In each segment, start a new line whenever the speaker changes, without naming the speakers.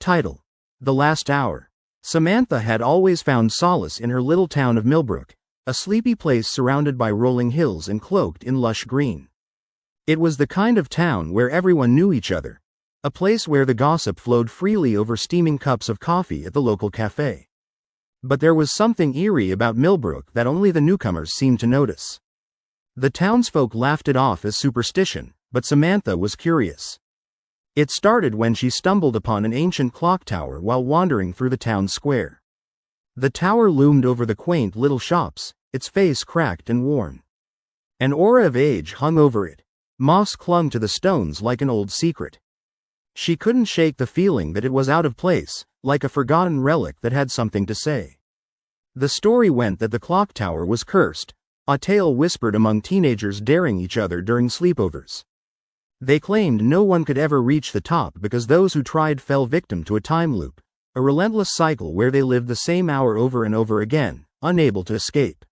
Title: The Last Hour. Samantha had always found solace in her little town of Millbrook, a sleepy place surrounded by rolling hills and cloaked in lush green. It was the kind of town where everyone knew each other, a place where the gossip flowed freely over steaming cups of coffee at the local cafe. But there was something eerie about Millbrook that only the newcomers seemed to notice. The townsfolk laughed it off as superstition, but Samantha was curious. It started when she stumbled upon an ancient clock tower while wandering through the town square. The tower loomed over the quaint little shops, its face cracked and worn. An aura of age hung over it. Moss clung to the stones like an old secret. She couldn't shake the feeling that it was out of place, like a forgotten relic that had something to say. The story went that the clock tower was cursed, a tale whispered among teenagers daring each other during sleepovers. They claimed no one could ever reach the top because those who tried fell victim to a time loop, a relentless cycle where they lived the same hour over and over again, unable to escape.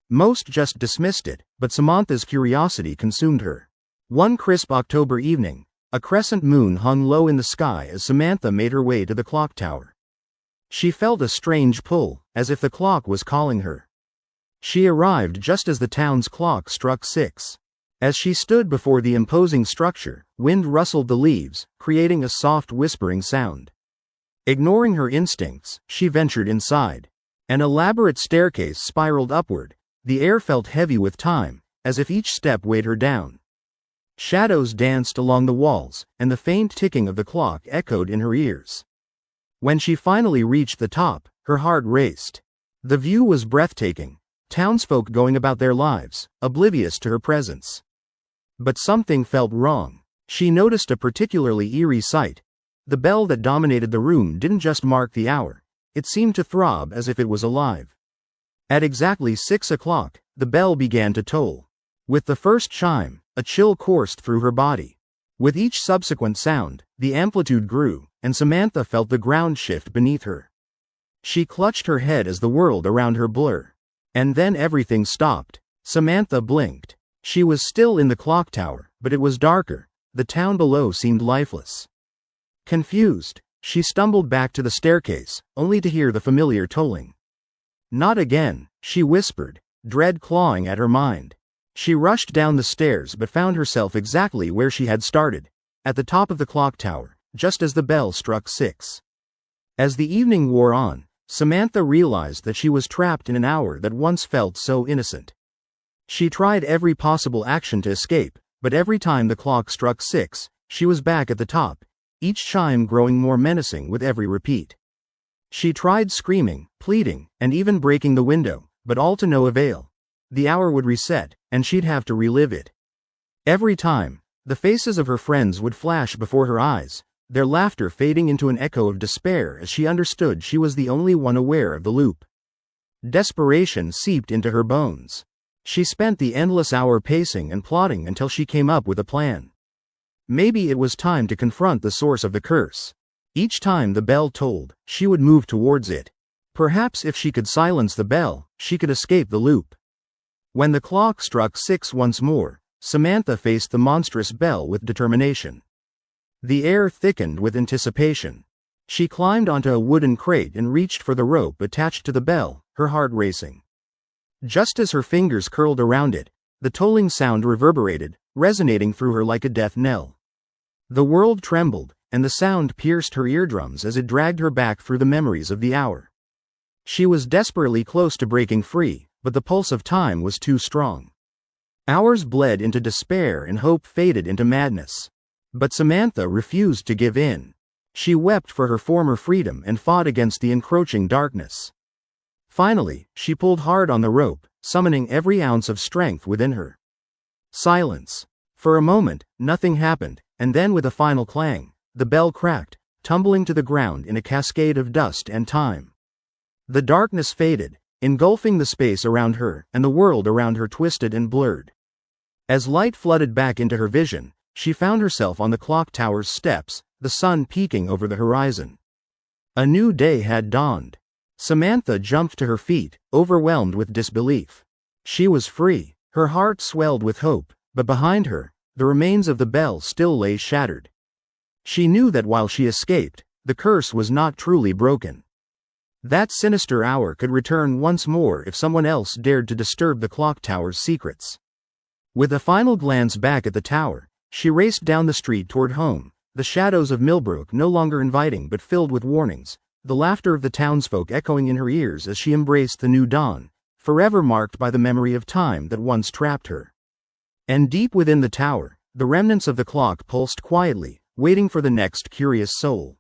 Most just dismissed it, but Samantha's curiosity consumed her. One crisp October evening, a crescent moon hung low in the sky as Samantha made her way to the clock tower. She felt a strange pull, as if the clock was calling her. She arrived just as the town's clock struck 6. As she stood before the imposing structure, wind rustled the leaves, creating a soft whispering sound. Ignoring her instincts, she ventured inside. An elaborate staircase spiraled upward. The air felt heavy with time, as if each step weighed her down. Shadows danced along the walls, and the faint ticking of the clock echoed in her ears. When she finally reached the top, her heart raced. The view was breathtaking, townsfolk going about their lives, oblivious to her presence. But something felt wrong. She noticed a particularly eerie sight. The bell that dominated the room didn't just mark the hour, it seemed to throb as if it was alive. At exactly 6 o'clock, the bell began to toll. With the first chime, a chill coursed through her body. With each subsequent sound, the amplitude grew, and Samantha felt the ground shift beneath her. She clutched her head as the world around her blurred. And then everything stopped. Samantha blinked. She was still in the clock tower, but it was darker. The town below seemed lifeless. Confused, she stumbled back to the staircase, only to hear the familiar tolling. Not again, she whispered, dread clawing at her mind. She rushed down the stairs but found herself exactly where she had started, at the top of the clock tower, just as the bell struck 6. As the evening wore on, Samantha realized that she was trapped in an hour that once felt so innocent. She tried every possible action to escape, but every time the clock struck 6, she was back at the top, each chime growing more menacing with every repeat. She tried screaming, pleading, and even breaking the window, but all to no avail. The hour would reset, and she'd have to relive it. Every time, the faces of her friends would flash before her eyes, their laughter fading into an echo of despair as she understood she was the only one aware of the loop. Desperation seeped into her bones. She spent the endless hour pacing and plotting until she came up with a plan. Maybe it was time to confront the source of the curse. Each time the bell tolled, she would move towards it. Perhaps if she could silence the bell, she could escape the loop. When the clock struck 6 once more, Samantha faced the monstrous bell with determination. The air thickened with anticipation. She climbed onto a wooden crate and reached for the rope attached to the bell, her heart racing. Just as her fingers curled around it, the tolling sound reverberated, resonating through her like a death knell. The world trembled, and the sound pierced her eardrums as it dragged her back through the memories of the hour. She was desperately close to breaking free, but the pulse of time was too strong. Hours bled into despair and hope faded into madness. But Samantha refused to give in. She wept for her former freedom and fought against the encroaching darkness. Finally, she pulled hard on the rope, summoning every ounce of strength within her. Silence. For a moment, nothing happened, and then with a final clang, the bell cracked, tumbling to the ground in a cascade of dust and time. The darkness faded, engulfing the space around her, and the world around her twisted and blurred. As light flooded back into her vision, she found herself on the clock tower's steps, the sun peeking over the horizon. A new day had dawned. Samantha jumped to her feet, overwhelmed with disbelief. She was free. Her heart swelled with hope, but behind her, the remains of the bell still lay shattered. She knew that while she escaped, the curse was not truly broken. That sinister hour could return once more if someone else dared to disturb the clock tower's secrets. With a final glance back at the tower, she raced down the street toward home, the shadows of Millbrook no longer inviting but filled with warnings, the laughter of the townsfolk echoing in her ears as she embraced the new dawn, forever marked by the memory of time that once trapped her. And deep within the tower, the remnants of the clock pulsed quietly, waiting for the next curious soul.